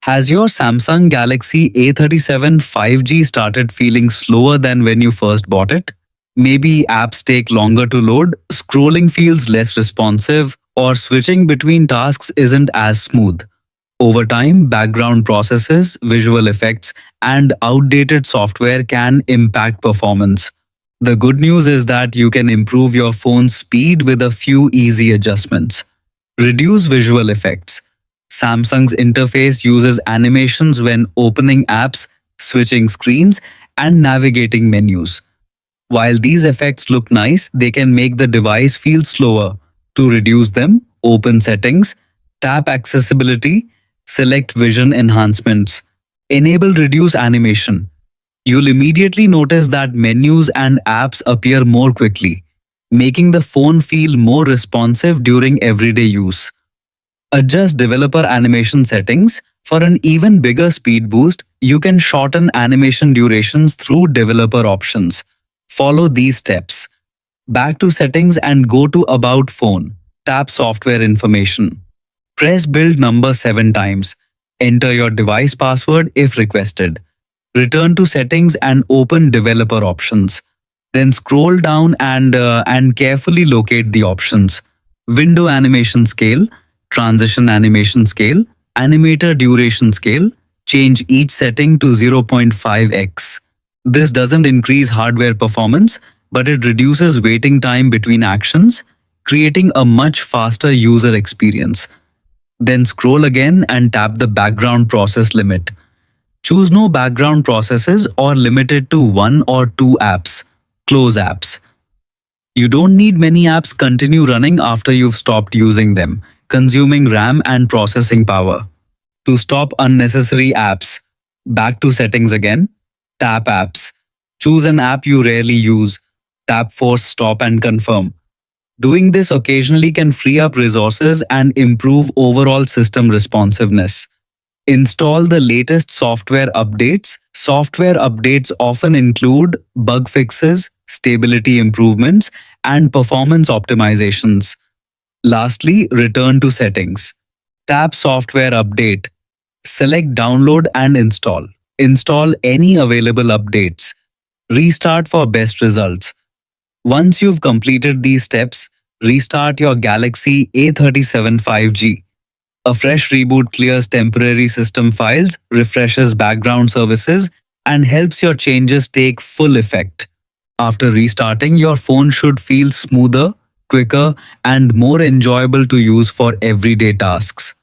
Has your Samsung Galaxy A37 5G started feeling slower than when you first bought it? Maybe apps take longer to load, scrolling feels less responsive, or switching between tasks isn't as smooth. Over time, background processes, visual effects, and outdated software can impact performance. The good news is that you can improve your phone's speed with a few easy adjustments. Reduce visual effects. Samsung's interface uses animations when opening apps, switching screens, and navigating menus. While these effects look nice, they can make the device feel slower. To reduce them, open settings, tap accessibility, select vision enhancements, enable reduce animation. You'll immediately notice that menus and apps appear more quickly, making the phone feel more responsive during everyday use. Adjust developer animation settings. For an even bigger speed boost, you can shorten animation durations through developer options. Follow these steps. Back to settings and go to About Phone. Tap Software Information. Press build number 7 times. Enter your device password if requested. Return to settings and open developer options. Then scroll down and carefully locate the options. Window animation scale, transition animation scale, animator duration scale. Change each setting to 0.5x. This doesn't increase hardware performance, but it reduces waiting time between actions, creating a much faster user experience. Then scroll again and tap the background process limit. Choose no background processes or limit it to 1 or 2 apps. Close apps. You don't need many apps continue running after you've stopped using them, consuming RAM and processing power. To stop unnecessary apps, back to settings again. Tap apps. Choose an app you rarely use. Tap force stop and confirm. Doing this occasionally can free up resources and improve overall system responsiveness. Install the latest software updates. Software updates often include bug fixes, stability improvements, and performance optimizations. Lastly, return to settings. Tap Software Update. Select Download and Install. Install any available updates. Restart for best results. Once you've completed these steps, restart your Galaxy A37 5G. A fresh reboot clears temporary system files, refreshes background services, and helps your changes take full effect. After restarting, your phone should feel smoother, quicker, and more enjoyable to use for everyday tasks.